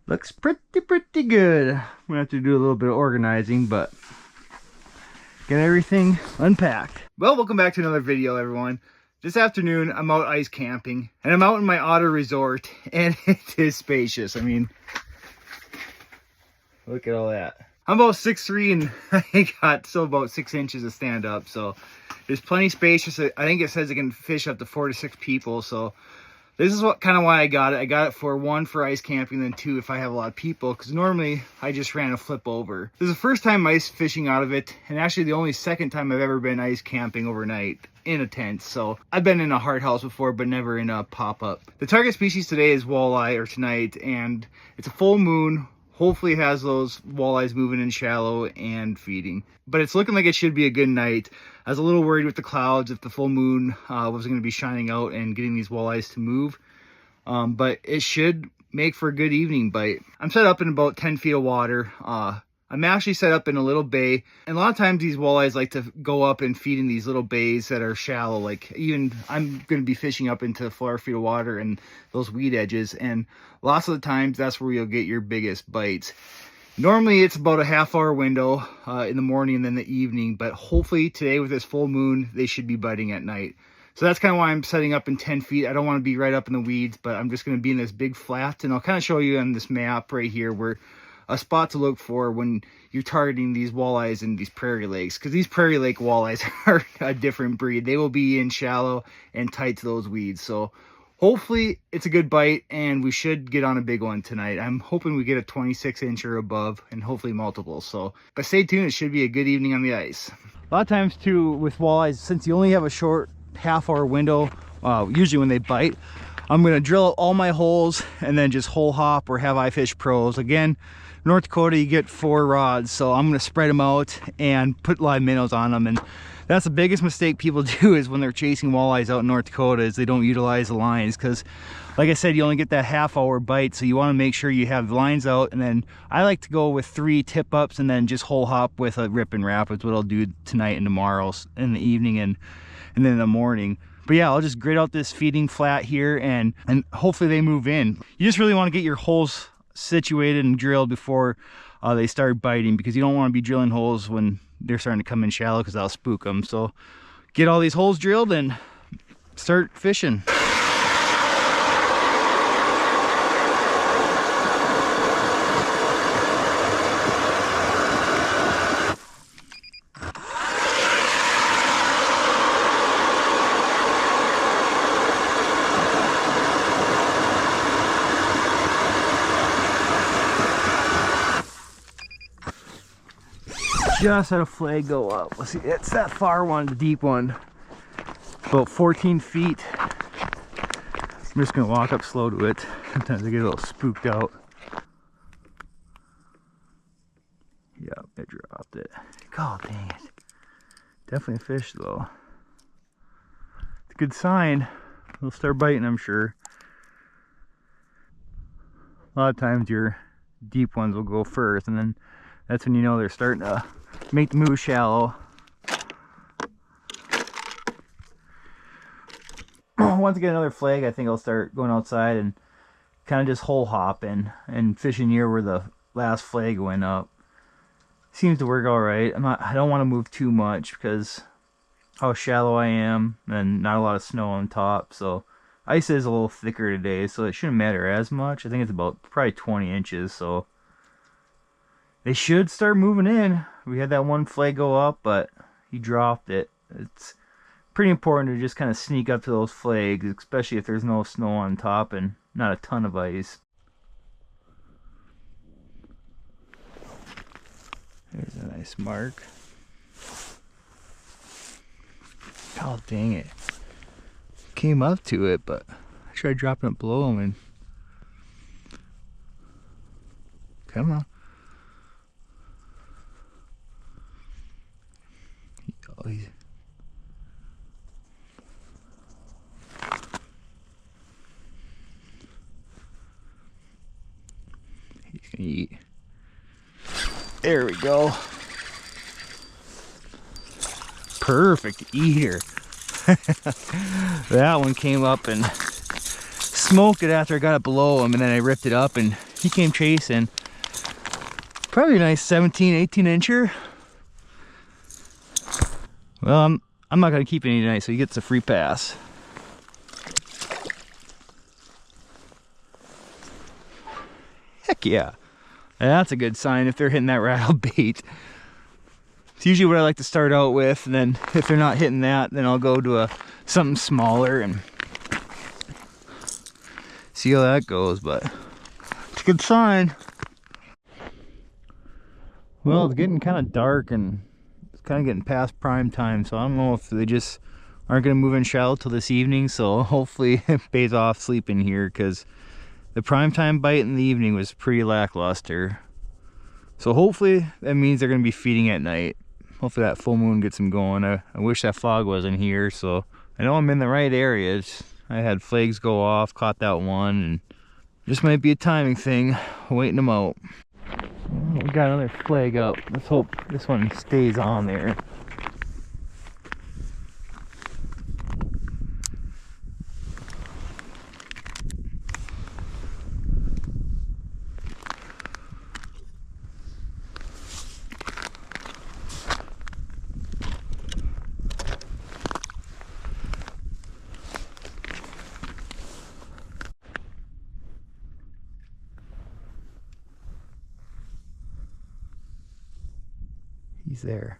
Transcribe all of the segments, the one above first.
Looks pretty good. I'm gonna have to do a little bit of organizing, but get everything unpacked. Well, welcome back to another video, everyone. This afternoon, I'm out ice camping, and I'm out in my auto resort, and it is spacious. I mean, look at all that. I'm about 6'3", and I got still about 6 inches to stand up, so there's plenty spacious. I think it says it can fish up to 4 to 6 people, so this is what kind of why I got it. I got it for one, for ice camping, then two, if I have a lot of people, because normally I just ran a flip over. This is the first time ice fishing out of it, and actually the only second time I've ever been ice camping overnight in a tent. So I've been in a hard house before, but never in a pop-up. The target species today is walleye, or tonight, and it's a full moon. Hopefully it has those walleyes moving in shallow and feeding. But it's looking like it should be a good night. I was a little worried with the clouds if the full moon was going to be shining out and getting these walleyes to move. But it should make for a good evening bite. I'm set up in about 10 feet of water. I'm actually set up in a little bay. And a lot of times these walleyes like to go up and feed in these little bays that are shallow. Like even I'm going to be fishing up into 4 feet of water and those weed edges. And lots of the times that's where you'll get your biggest bites. Normally it's about a half-hour window in the morning and then the evening. But hopefully today with this full moon, they should be biting at night. So that's kind of why I'm setting up in 10 feet. I don't want to be right up in the weeds, but I'm just going to be in this big flat. And I'll kind of show you on this map right here where a spot to look for when you're targeting these walleyes in these prairie lakes, because these prairie lake walleyes are a different breed. They will be in shallow and tight to those weeds. So hopefully it's a good bite and we should get on a big one tonight. I'm hoping we get a 26 inch or above and hopefully multiple. So, but stay tuned. It should be a good evening on the ice. A lot of times too with walleyes, since you only have a short half-hour window, usually when they bite, I'm going to drill out all my holes and then just hole hop or have iFish Pros. Again, North Dakota, you get 4 rods, so I'm going to spread them out and put live minnows on them. And that's the biggest mistake people do is when they're chasing walleyes out in North Dakota is they don't utilize the lines, because like I said, you only get that half-hour bite, so you want to make sure you have lines out. And then I like to go with 3 tip ups and then just hole hop with a rip and wrap. It's what I'll do tonight and tomorrow in the evening and then in the morning. But yeah, I'll just grid out this feeding flat here and hopefully they move in. You just really want to get your holes situated and drilled before they start biting, because you don't want to be drilling holes when they're starting to come in shallow, because that'll spook them. So get all these holes drilled and start fishing. Just had a flag go up. Let's see, it's that far one, the deep one, about 14 feet. I'm just gonna walk up slow to it. Sometimes I get a little spooked out. Yep, it dropped it. God dang it. Definitely a fish though. It's a good sign. They'll start biting, I'm sure. A lot of times your deep ones will go first, and then that's when you know they're starting to make the move shallow. Once I get another flag, I think I'll start going outside and kind of just hole hop and fishing near where the last flag went up. Seems to work all right. I don't want to move too much because how shallow I am and not a lot of snow on top. So ice is a little thicker today, so it shouldn't matter as much. I think it's about probably 20 inches, so they should start moving in. We had that one flag go up, but he dropped it. It's pretty important to just kind of sneak up to those flags, especially if there's no snow on top and not a ton of ice. There's a nice mark. Oh, dang it. Came up to it, but I tried dropping it below him and... Come on. Oh, he's gonna eat. There we go. Perfect eater. That one came up and smoked it after I got it below him, and then I ripped it up and he came chasing. Probably a nice 17, 18 incher. Well, I'm not gonna keep any tonight, so he gets a free pass. Heck yeah. That's a good sign if they're hitting that rattle bait. It's usually what I like to start out with, and then if they're not hitting that, then I'll go to something smaller and see how that goes, but it's a good sign. Well, it's getting kind of dark and it's kind of getting past prime time, so I don't know if they just aren't going to move in shallow till this evening, so hopefully it pays off sleeping here, because the prime time bite in the evening was pretty lackluster. So hopefully that means they're going to be feeding at night. Hopefully that full moon gets them going. I wish that fog wasn't here, so I know I'm in the right areas. I had flags go off, caught that one, and just might be a timing thing, waiting them out. We got another flag up. Let's hope this one stays on there. He's there.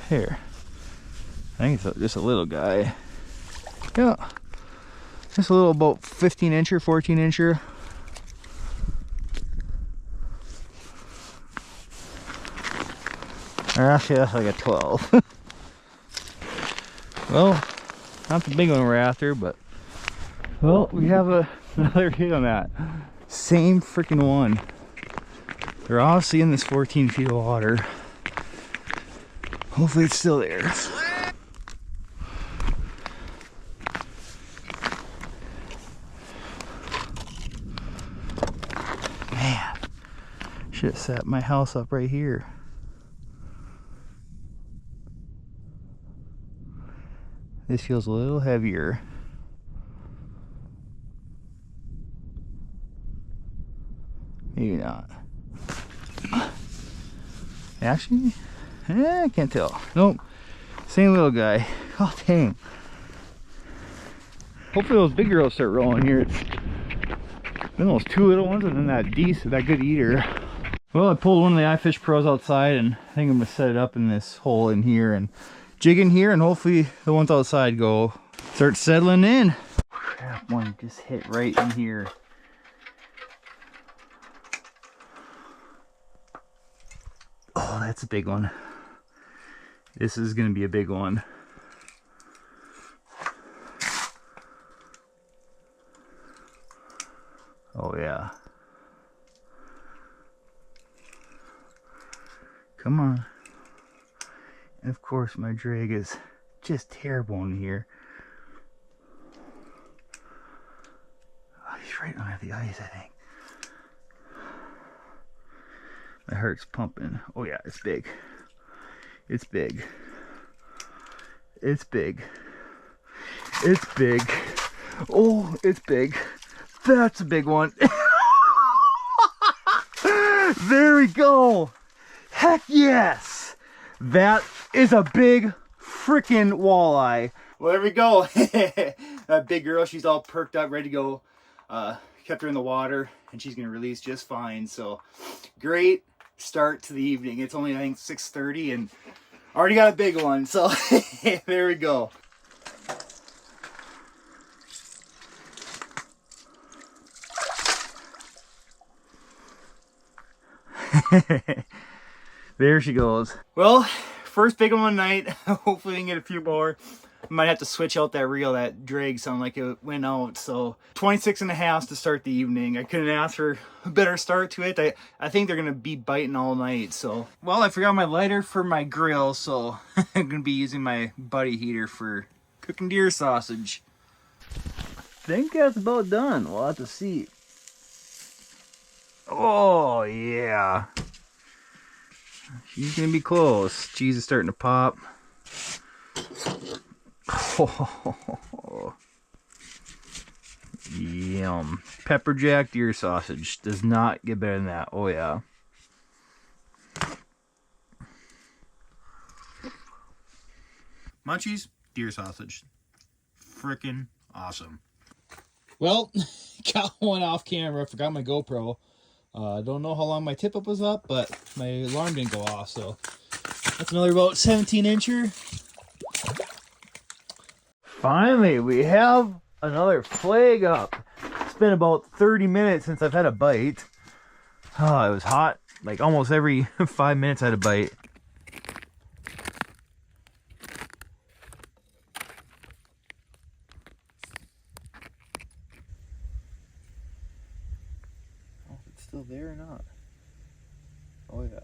Here. I think it's just a little guy. Yeah. Just a little, about 15 incher, 14 incher. Or actually that's like a 12. Well, not the big one we're after, but well, we have another hit on that. Same freaking one. They're obviously in this 14 feet of water. Hopefully it's still there. Man, should have set my house up right here. This feels a little heavier. Maybe not. Actually, I can't tell. Nope. Same little guy. Oh, dang. Hopefully those big girls start rolling here. It's been those two little ones and then that good eater. Well, I pulled one of the iFish Pros outside, and I think I'm going to set it up in this hole in here and jig in here, and hopefully the ones outside start settling in. Crap, one just hit right in here. Oh, that's a big one. This is going to be a big one. Oh yeah. Come on. And of course my drag is just terrible in here. Oh, he's right under the ice, I think. My heart's pumping. Oh yeah, it's big. It's big. It's big. It's big. Oh, it's big. That's a big one. There we go. Heck yes. That is a big freaking walleye. Well, there we go. That big girl, she's all perked up, ready to go. Kept her in the water, and she's gonna release just fine. So great start to the evening. It's only, I think, 6:30, and already got a big one. So there we go. There she goes. Well, first big one tonight. Hopefully we can get a few more. Might have to switch out that reel. That drag sounded like it went out. So 26.5 to start the evening. I couldn't ask for a better start to it. I think they're gonna be biting all night. So, well, I forgot my lighter for my grill, so I'm gonna be using my buddy heater for cooking deer sausage. I think that's about done. We'll have to see. Oh yeah, she's gonna be close. Cheese is starting to pop. Oh, Yum. Pepper jack deer sausage. Does not get better than that. Oh yeah. Munchies, deer sausage. Freaking awesome. Well, got one off camera. Forgot my GoPro. Don't know how long my tip up was up, but my alarm didn't go off, so that's another about 17-incher. Finally, we have another flag up. It's been about 30 minutes since I've had a bite. Oh, it was hot. Like almost every 5 minutes I had a bite. I don't know if it's still there or not. Oh yeah.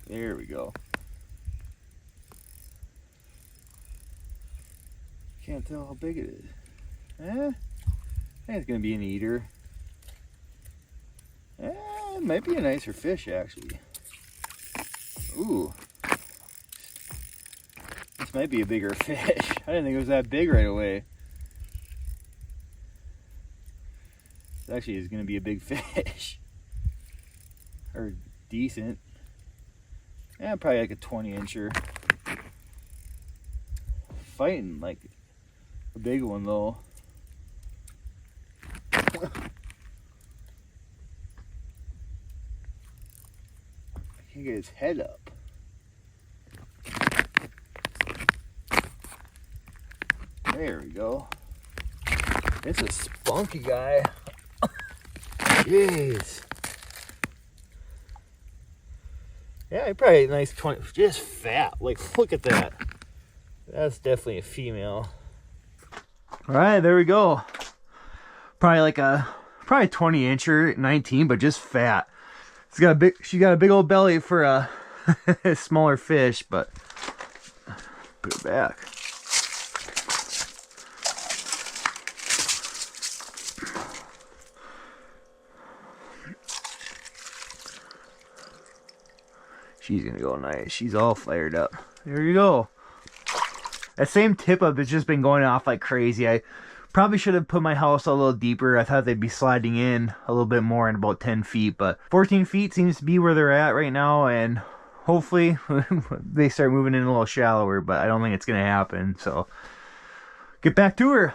There we go. Can't tell how big it is. I think it's gonna be an eater. It might be a nicer fish actually. Ooh. This might be a bigger fish. I didn't think it was that big right away. This actually is gonna be a big fish. Or decent. Yeah, probably like a 20-incher. Fighting like a big one though. I can't get his head up. There we go. It's a spunky guy. Jeez. Yeah, probably a nice 20. Just fat. Like, look at that. That's definitely a female. All right, there we go. Probably 20-incher, 19, but just fat. She got a big old belly for a smaller fish, but put it back. She's gonna go nice. She's all fired up. There you go. That same tip up has just been going off like crazy. I probably should have put my house a little deeper. I thought they'd be sliding in a little bit more in about 10 feet, but 14 feet seems to be where they're at right now, and hopefully they start moving in a little shallower, but I don't think it's gonna happen, so get back to her.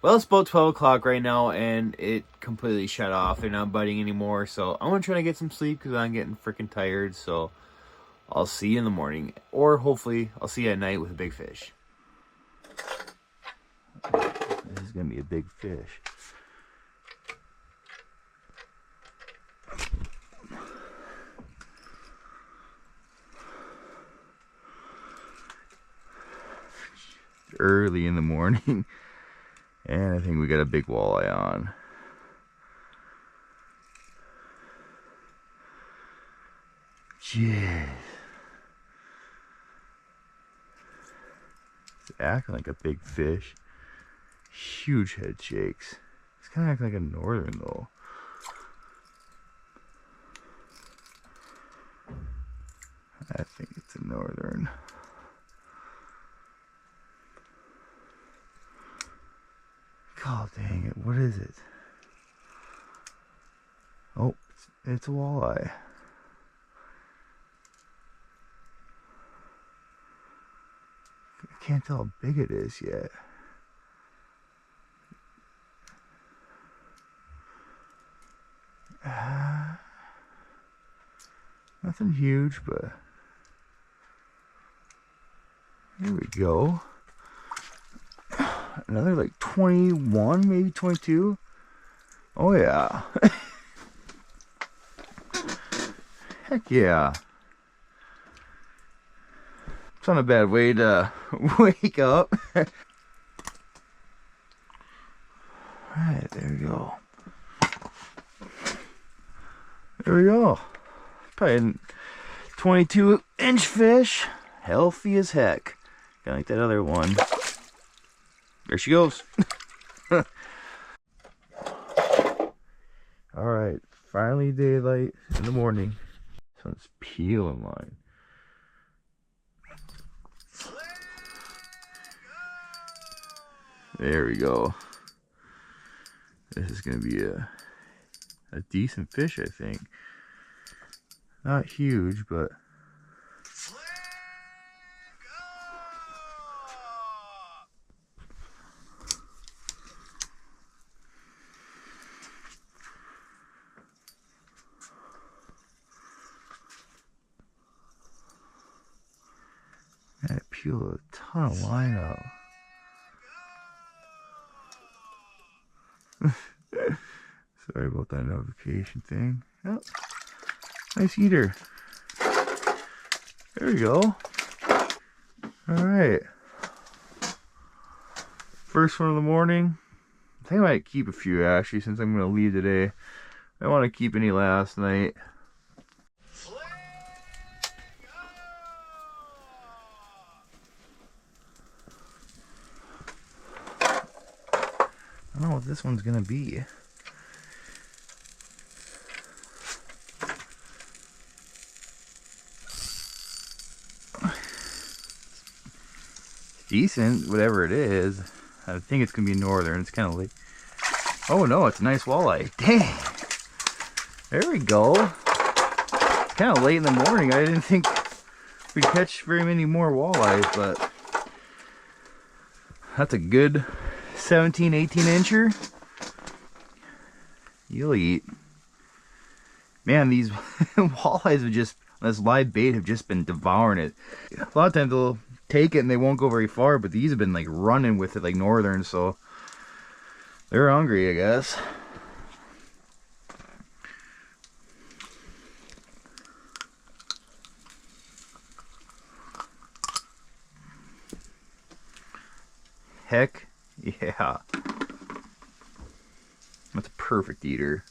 Well, it's about 12 o'clock right now, and it completely shut off. They're not biting anymore, so I'm gonna try to get some sleep because I'm getting freaking tired, so I'll see you in the morning, or hopefully I'll see you at night with a big fish. This is gonna be a big fish. Early in the morning, and I think we got a big walleye on. Jeez. It's acting like a big fish. Huge head shakes. It's kind of acting like a northern though. I think it's a northern. God dang it, what is it? Oh, it's a walleye. I can't tell how big it is yet. Nothing huge, but there we go. Another like 21, maybe 22. Oh yeah. Heck yeah. It's not a bad way to wake up. Alright, there we go. There we go. Probably a 22-inch fish. Healthy as heck. Kind of like that other one. There she goes. Alright, finally daylight in the morning. Sun's peeling line. There we go. This is gonna be a decent fish, I think. Not huge, but I peeled a ton of line out. Sorry about that notification thing. Oh, nice eater. There we go. All right. First one of the morning. I think I might keep a few actually since I'm going to leave today. I don't want to keep any last night. I don't know what this one's gonna be. Decent, whatever it is. I think it's gonna be northern. It's kind of late. Oh no, it's a nice walleye. Dang. There we go. Kind of late in the morning. I didn't think we'd catch very many more walleyes, but that's a good 17, 18 incher. You'll eat. Man, these walleyes have just, this live bait have just been devouring it. A lot of times they'll take it and they won't go very far, but these have been like running with it like northern, so they're hungry, I guess. Heck yeah. That's a perfect eater.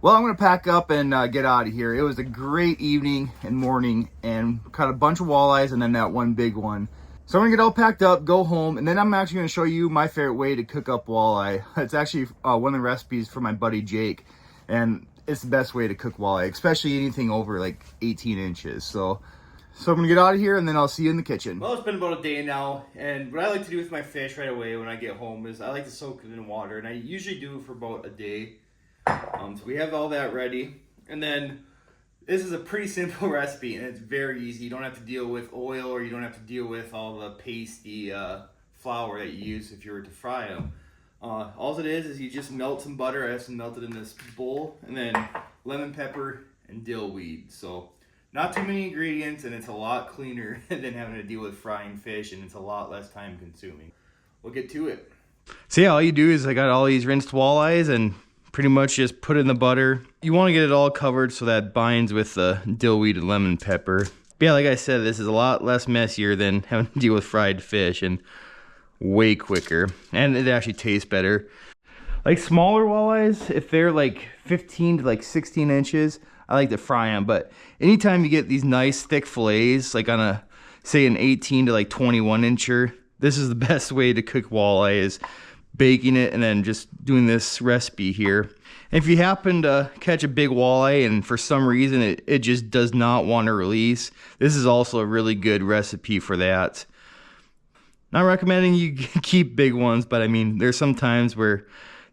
Well, I'm going to pack up and get out of here. It was a great evening and morning, and caught a bunch of walleyes and then that one big one. So I'm going to get all packed up, go home, and then I'm actually going to show you my favorite way to cook up walleye. It's actually one of the recipes for my buddy Jake, and it's the best way to cook walleye, especially anything over like 18 inches. So I'm going to get out of here, and then I'll see you in the kitchen. Well, it's been about a day now, and what I like to do with my fish right away when I get home is I like to soak it in water, and I usually do it for about a day. So we have all that ready, and then this is a pretty simple recipe, and it's very easy. You don't have to deal with oil, or you don't have to deal with all the pasty flour that you use if you were to fry them. All it is you just melt some butter. I have some melted in this bowl, and then lemon pepper and dill weed. So not too many ingredients, and it's a lot cleaner than having to deal with frying fish, and it's a lot less time consuming. We'll get to it. So yeah, all you do is I got all these rinsed walleyes and pretty much just put it in the butter. You want to get it all covered so that binds with the dill weed and lemon pepper. But yeah, like I said, this is a lot less messier than having to deal with fried fish, and way quicker, and it actually tastes better. Like smaller walleyes, if they're like 15 to like 16 inches, I like to fry them. But anytime you get these nice thick fillets, like on a, say an 18 to like 21 incher, this is the best way to cook walleye, is baking it and then just doing this recipe here. And if you happen to catch a big walleye and for some reason it just does not want to release, this is also a really good recipe for that. Not recommending you keep big ones, but I mean, there's some times where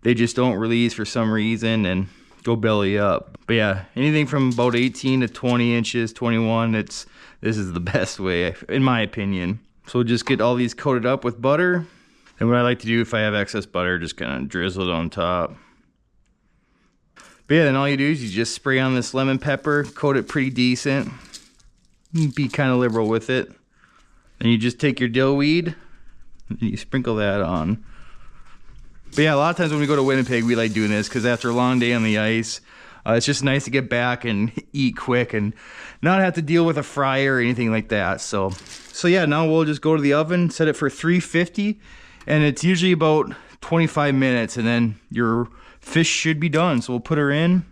they just don't release for some reason and go belly up. But yeah, anything from about 18 to 20 inches, 21, this is the best way, in my opinion. So just get all these coated up with butter. And what I like to do if I have excess butter, just kind of drizzle it on top. But yeah, then all you do is you just spray on this lemon pepper, coat it pretty decent. Be kind of liberal with it. Then you just take your dill weed and you sprinkle that on. But yeah, a lot of times when we go to Winnipeg, we like doing this because after a long day on the ice, it's just nice to get back and eat quick and not have to deal with a fryer or anything like that. So yeah, now we'll just go to the oven, set it for 350. And it's usually about 25 minutes, and then your fish should be done. So we'll put her in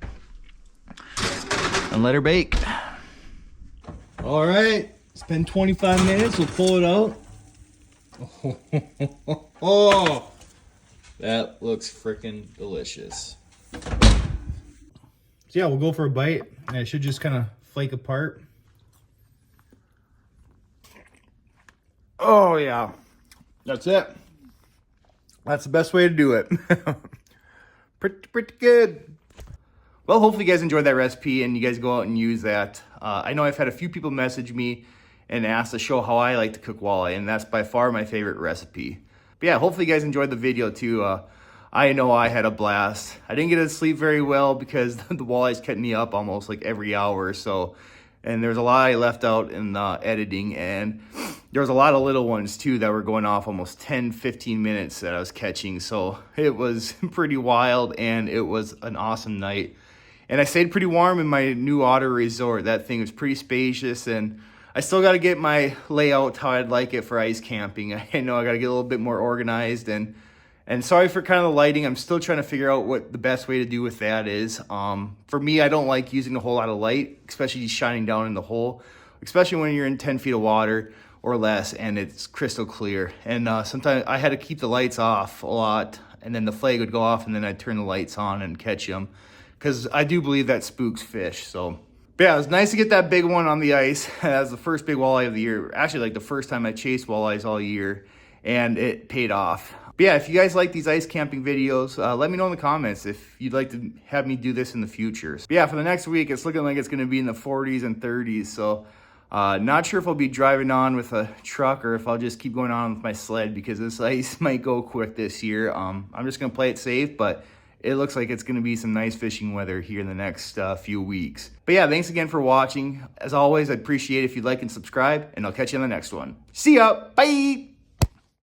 and let her bake. All right, it's been 25 minutes. We'll pull it out. Oh, that looks freaking delicious. So yeah, we'll go for a bite, and it should just kind of flake apart. Oh yeah. That's it. That's the best way to do it. Pretty good. Well, hopefully you guys enjoyed that recipe and you guys go out and use that. I know I've had a few people message me and ask to show how I like to cook walleye, and that's by far my favorite recipe. But yeah, hopefully you guys enjoyed the video too. I know I had a blast. I didn't get to sleep very well because the walleyes kept me up almost like every hour or so. And there's a lot I left out in editing, and there was a lot of little ones too that were going off almost 10-15 minutes that I was catching. So it was pretty wild, and it was an awesome night. And I stayed pretty warm in my new otter resort. That thing was pretty spacious, and I still got to get my layout how I'd like it for ice camping. I know I got to get a little bit more organized, and sorry for kind of the lighting. I'm still trying to figure out what the best way to do with that is. For me, I don't like using a whole lot of light, especially shining down in the hole, especially when you're in 10 feet of water or less and it's crystal clear. And sometimes I had to keep the lights off a lot, and then the flag would go off, and then I'd turn the lights on and catch them, because I do believe that spooks fish. So, but yeah, it was nice to get that big one on the ice. That was the first big walleye of the year. Actually, like the first time I chased walleyes all year, and it paid off. But yeah, if you guys like these ice camping videos, let me know in the comments if you'd like to have me do this in the future. But yeah, for the next week, it's looking like it's going to be in the 40s and 30s. So not sure if I'll be driving on with a truck or if I'll just keep going on with my sled, because this ice might go quick this year. I'm just going to play it safe, but it looks like it's going to be some nice fishing weather here in the next few weeks. But yeah, thanks again for watching. As always, I'd appreciate it if you'd like and subscribe, and I'll catch you on the next one. See ya! Bye!